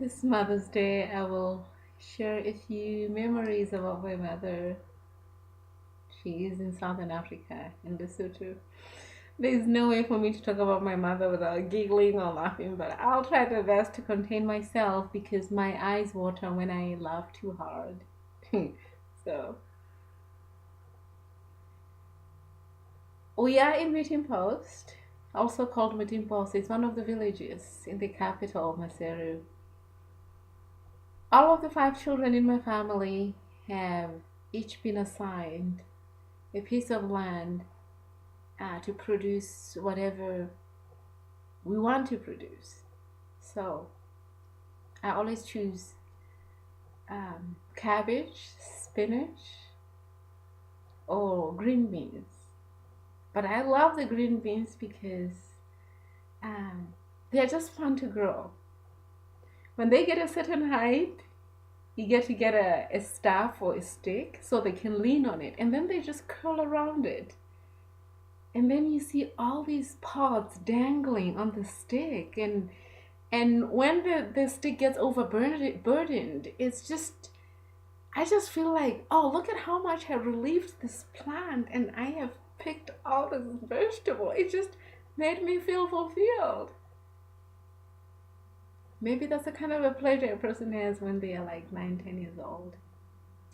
This Mother's Day, I will share a few memories about my mother. She is in Southern Africa, in Lesotho. There's no way for me to talk about my mother without giggling or laughing, but I'll try my best to contain myself because my eyes water when I laugh too hard. So, we are in Meeting Post, also called Meeting Post. It's one of the villages in the capital, Maseru. All of the five children in my family have each been assigned a piece of land to produce whatever we want to produce. So I always choose cabbage, spinach, or green beans. But I love the green beans because um, they're just fun to grow. When they get a certain height, you get to get a staff or a stick so they can lean on it, and then they just curl around it. And then you see all these pods dangling on the stick, and when the stick gets overburdened, it's just I just feel like, oh, look at how much I relieved this plant, and I have picked all this vegetable. It just made me feel fulfilled. Maybe that's the kind of a pleasure a person has when they are like 9, 10 years old.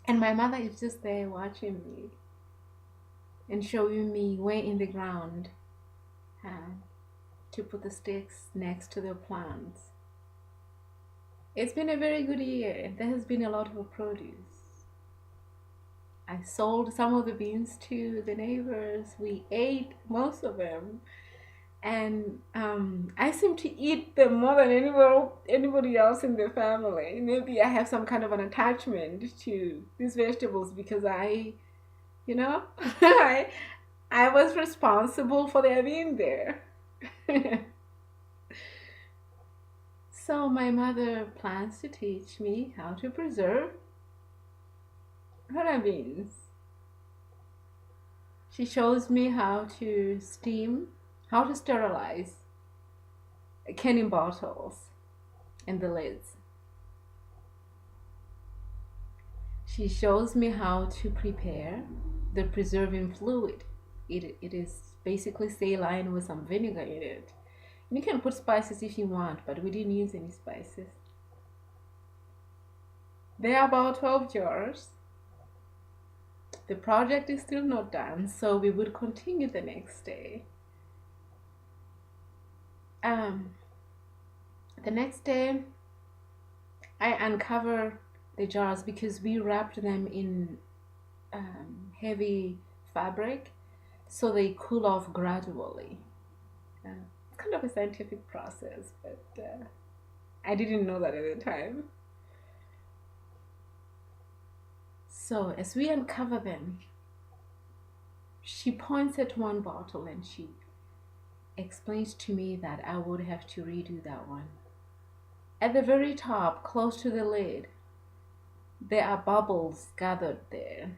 And my mother is just there watching me and showing me where in the ground uh, to put the sticks next to the plants. It's been a very good year. There has been a lot of produce. I sold some of the beans to the neighbors. We ate most of them. And I seem to eat them more than anybody else in the family. Maybe I have some kind of an attachment to these vegetables because you know, I, I was responsible for their being there. So my mother plans to teach me how to preserve her beans. She shows me how to steam, how to sterilize canning bottles and the lids. She shows me how to prepare the preserving fluid. It is basically saline with some vinegar in it. And you can put spices if you want, but we didn't use any spices. There are about 12 jars. The project is still not done, so we would continue the next day. Um, the next day, I uncover the jars because we wrapped them in heavy fabric so they cool off gradually. It's kind of a scientific process, but I didn't know that at the time. So as we uncover them, she points at one bottle and she explains to me that I would have to redo that one. At the very top, close to the lid, there are bubbles gathered there.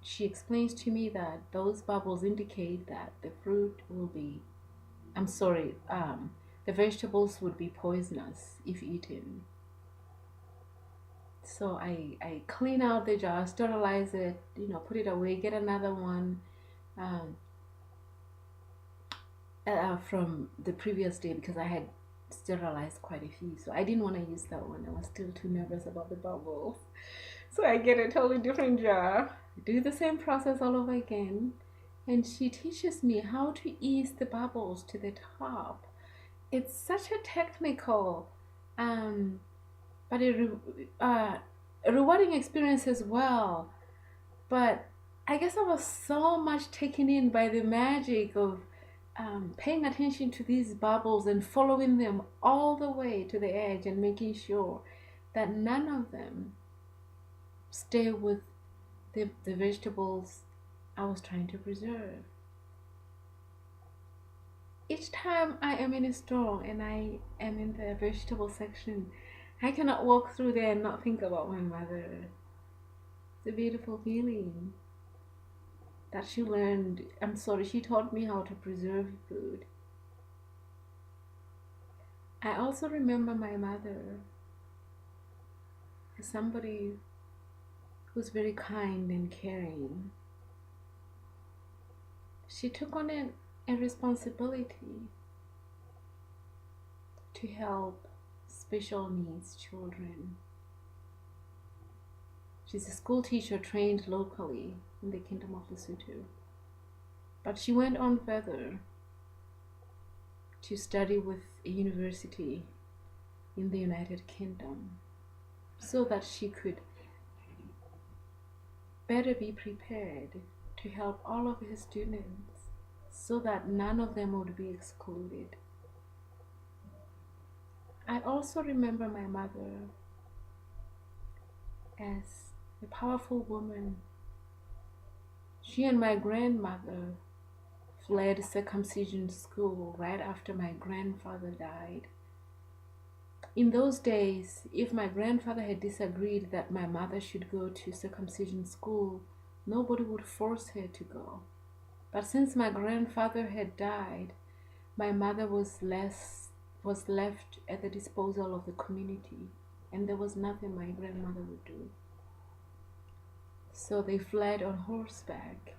She explains to me that those bubbles indicate that the fruit will be, I'm sorry, the vegetables would be poisonous if eaten. So I clean out the jar, sterilize it, put it away, get another one um, from the previous day because I had sterilized quite a few. So I didn't want to use that one. I was still too nervous about the bubbles. So I get a totally different jar, do the same process all over again, and she teaches me how to ease the bubbles to the top. It's such a technical, um, but a rewarding experience as well. But I guess I was so much taken in by the magic of paying attention to these bubbles and following them all the way to the edge and making sure that none of them stay with the vegetables I was trying to preserve. Each time I am in a store and I am in the vegetable section, I cannot walk through there and not think about my mother. It's a beautiful feeling that she learned. I'm sorry, she taught me how to preserve food. I also remember my mother. is somebody who's very kind and caring. She took on a responsibility to help special needs children. She's a school teacher trained locally in the Kingdom of Lesotho. But she went on further to study with a university in the United Kingdom so that she could better be prepared to help all of her students so that none of them would be excluded. I also remember my mother as a powerful woman. She and my grandmother fled circumcision school right after my grandfather died. In those days, if my grandfather had disagreed that my mother should go to circumcision school, nobody would force her to go. But since my grandfather had died, my mother was left at the disposal of the community, and there was nothing my grandmother would do. So they fled on horseback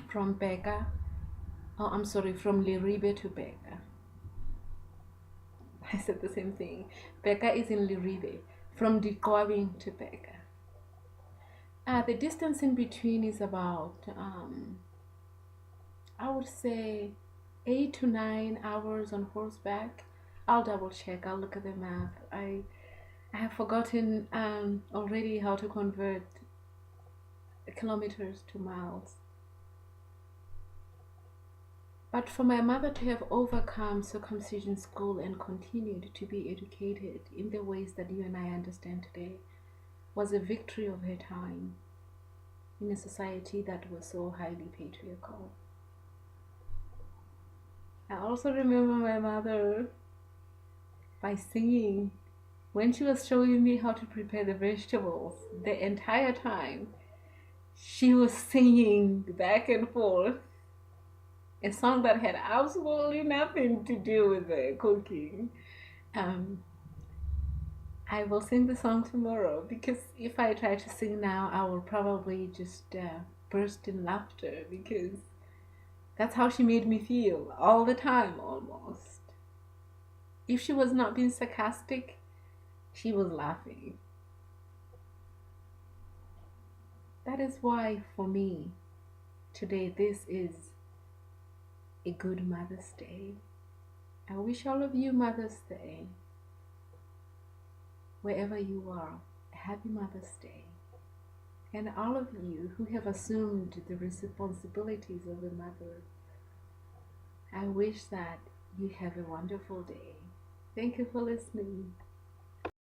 from from Liribe to Beka. I said the same thing. Beka is in Liribe, from Dikowing to Beka. The distance in between is about, I would say, 8 to 9 hours on horseback. I'll double check. I'll look at the map. I have forgotten already how to convert kilometers to miles. But for my mother to have overcome circumcision school and continued to be educated in the ways that you and I understand today was a victory of her time in a society that was so highly patriarchal. I also remember my mother by singing when she was showing me how to prepare the vegetables. The entire time she was singing back and forth a song that had absolutely nothing to do with the cooking. I will sing the song tomorrow because if I try to sing now, I will probably just burst in laughter because that's how she made me feel all the time almost. If she was not being sarcastic, she was laughing. That is why for me, today this is a good Mother's Day. I wish all of you Mother's Day. Wherever you are, a happy Mother's Day. And all of you who have assumed the responsibilities of a mother, I wish that you have a wonderful day. Thank you for listening.